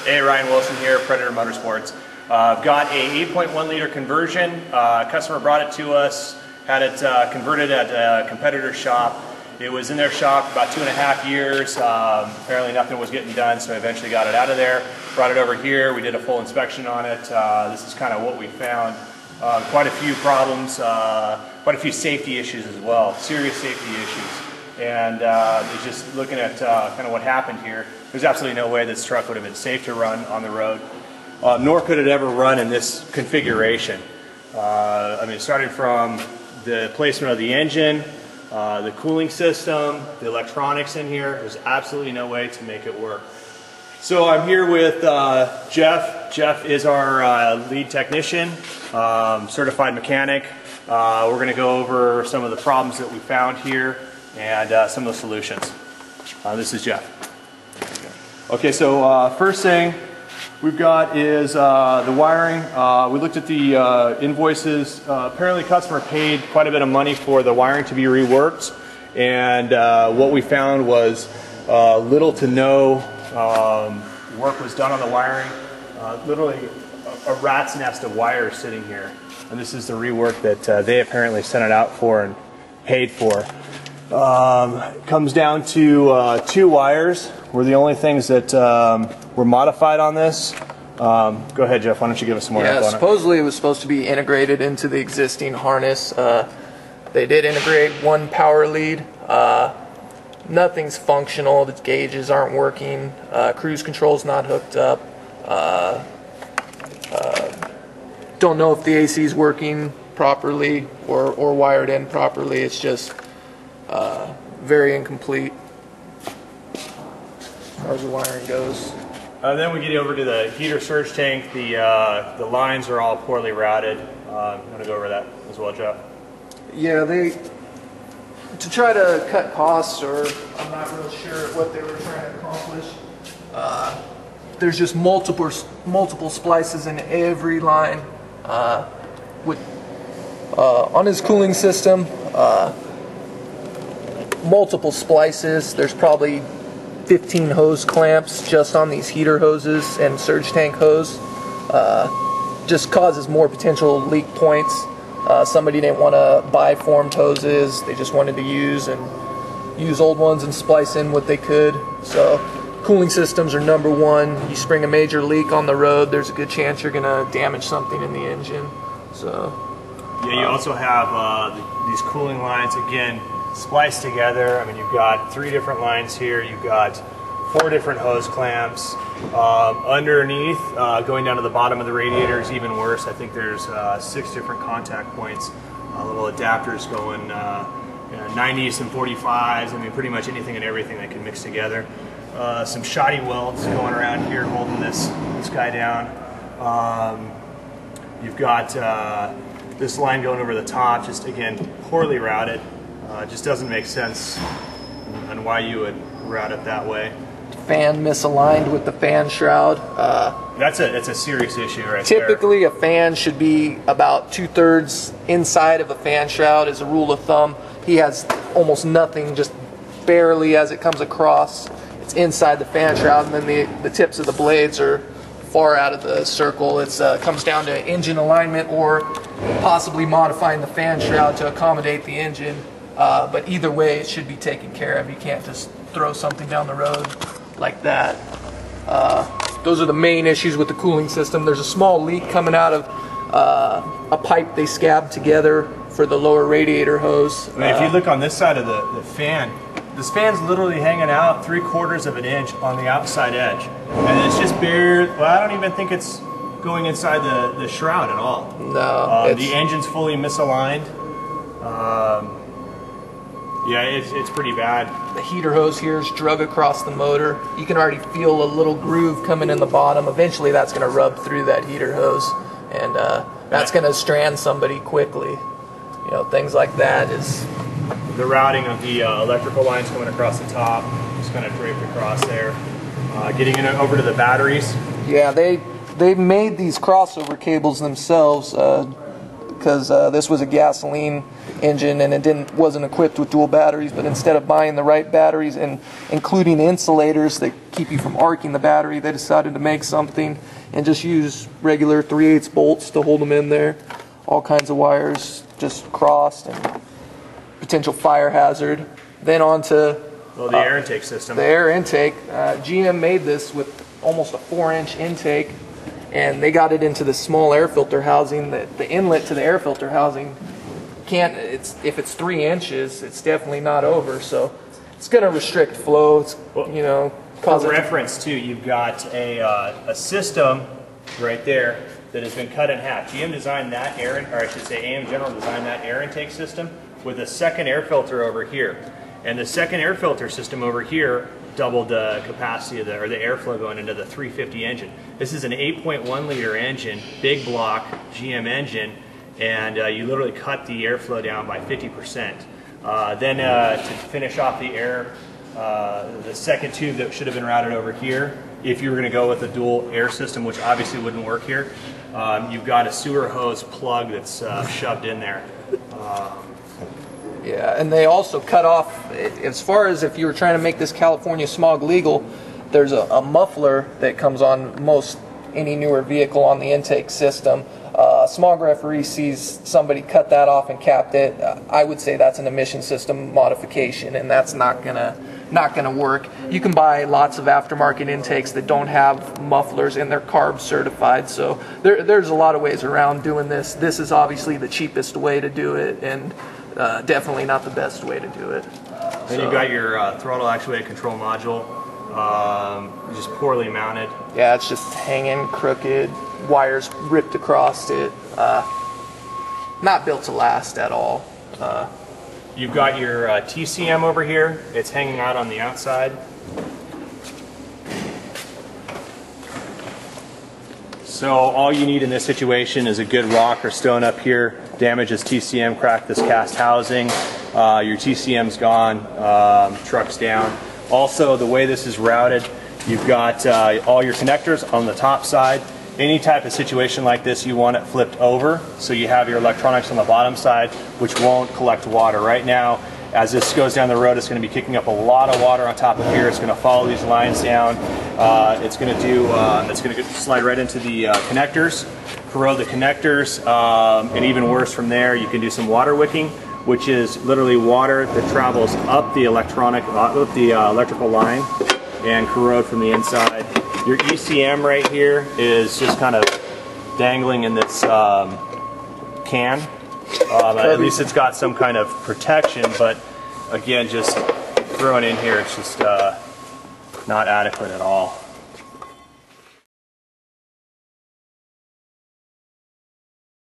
Hey, Ryan Wilson here, Predator Motorsports. I've got a 8.1 liter conversion. Customer brought it to us, had it converted at a competitor shop. It was in their shop about 2.5 years. Apparently nothing was getting done, so I eventually got it out of there. Brought it over here, we did a full inspection on it. This is kind of what we found. Quite a few problems, quite a few safety issues as well, serious safety issues. And just looking at kind of what happened here, there's absolutely no way this truck would have been safe to run on the road, nor could it ever run in this configuration. I mean, starting from the placement of the engine, the cooling system, the electronics in here, there's absolutely no way to make it work. So I'm here with Jeff. Jeff is our lead technician, certified mechanic. We're going to go over some of the problems that we found here and some of the solutions. This is Jeff. Okay, so first thing we've got is the wiring. We looked at the invoices. Apparently customer paid quite a bit of money for the wiring to be reworked, and what we found was little to no work was done on the wiring. Literally a rat's nest of wires sitting here, and this is the rework that they apparently sent it out for and paid for. It comes down to 2 wires were the only things that were modified on this. Go ahead, Jeff, why don't you give us some more info on it? Supposedly it was supposed to be integrated into the existing harness. They did integrate 1 power lead. Nothing's functional, the gauges aren't working, cruise control's not hooked up. Don't know if the AC is working properly or wired in properly. It's just very incomplete as far as the wiring goes. Then we get over to the heater surge tank. The lines are all poorly routed. I'm going to go over that as well, Jeff. Yeah, to try to cut costs, or I'm not real sure what they were trying to accomplish. There's just multiple splices in every line. On his cooling system, multiple splices. There's probably 15 hose clamps just on these heater hoses and surge tank hose. Just causes more potential leak points. Somebody didn't want to buy formed hoses. They just wanted to use old ones and splice in what they could. So cooling systems are #1. You spring a major leak on the road, there's a good chance you're going to damage something in the engine. So yeah, you also have these cooling lines, again, spliced together. I mean, you've got 3 different lines here. You've got 4 different hose clamps. Underneath, going down to the bottom of the radiator is even worse. I think there's 6 different contact points, little adapters going 90s and 45s. I mean, pretty much anything and everything that can mix together. Some shoddy welds going around here holding this guy down. You've got this line going over the top, just again poorly routed. Just doesn't make sense on why you would route it that way. Fan misaligned with the fan shroud. That's a serious issue right Typically, a fan should be about 2/3 inside of a fan shroud as a rule of thumb. He has almost nothing, just barely as it comes across. It's inside the fan shroud, and then the tips of the blades are far out of the circle. It comes down to engine alignment or possibly modifying the fan shroud to accommodate the engine. But either way, it should be taken care of. You can't just throw something down the road like that. Those are the main issues with the cooling system. There's a small leak coming out of a pipe they scabbed together for the lower radiator hose. I mean, if you look on this side of the fan, this fan's literally hanging out 3/4 of an inch on the outside edge. And it's just bare, well, I don't even think it's going inside the shroud at all. No. The engine's fully misaligned. Yeah, it's pretty bad. The heater hose here is drug across the motor. You can already feel a little groove coming in the bottom. Eventually that's going to rub through that heater hose, and that's going to strand somebody quickly. You know, things like that is... The routing of the electrical lines coming across the top, just kind of draped across there. Getting it over to the batteries. Yeah, they made these crossover cables themselves because this was a gasoline engine, and it wasn't equipped with dual batteries. But instead of buying the right batteries and including insulators that keep you from arcing the battery, they decided to make something and just use regular 3/8 bolts to hold them in there. All kinds of wires just crossed, and potential fire hazard. Then on to the air intake system. The air intake. GM made this with almost a 4-inch intake, and they got it into the small air filter housing. The inlet to the air filter housing can't. If it's 3 inches, it's definitely not over. So it's going to restrict flow. It's, you know, cause for reference too, you've got a system right there that has been cut in half. GM designed that AM General designed that air intake system with a second air filter over here. And the second air filter system over here doubled the capacity of the airflow going into the 350 engine. This is an 8.1 liter engine, big block GM engine, and you literally cut the airflow down by 50%. Then to finish off the air, the second tube that should have been routed over here, if you were going to go with a dual air system, which obviously wouldn't work here, you've got a sewer hose plug that's shoved in there. Yeah, and they also cut off, as far as if you were trying to make this California smog legal, there's a muffler that comes on most any newer vehicle on the intake system. Smog referee sees somebody cut that off and capped it. I would say that's an emission system modification, and that's not gonna work. You can buy lots of aftermarket intakes that don't have mufflers, and they're carb certified. So there's a lot of ways around doing this. This is obviously the cheapest way to do it, and definitely not the best way to do it. Then you've got your throttle actuated control module, just poorly mounted. Yeah, it's just hanging crooked, wires ripped across it. Not built to last at all. You've got your TCM over here. It's hanging out on the outside. So all you need in this situation is a good rock or stone up here. Damage this TCM, crack this cast housing. Your TCM's gone, truck's down. Also, the way this is routed, you've got all your connectors on the top side. Any type of situation like this, you want it flipped over, so you have your electronics on the bottom side, which won't collect water. Right now, as this goes down the road, it's going to be kicking up a lot of water on top of here. It's going to follow these lines down. It's going to slide right into the connectors, corrode the connectors, and even worse from there, you can do some water wicking, which is literally water that travels up the electrical line and corrode from the inside. Your ECM right here is just kind of dangling in this can. At least it's got some kind of protection, but again, just throwing in here, it's just not adequate at all.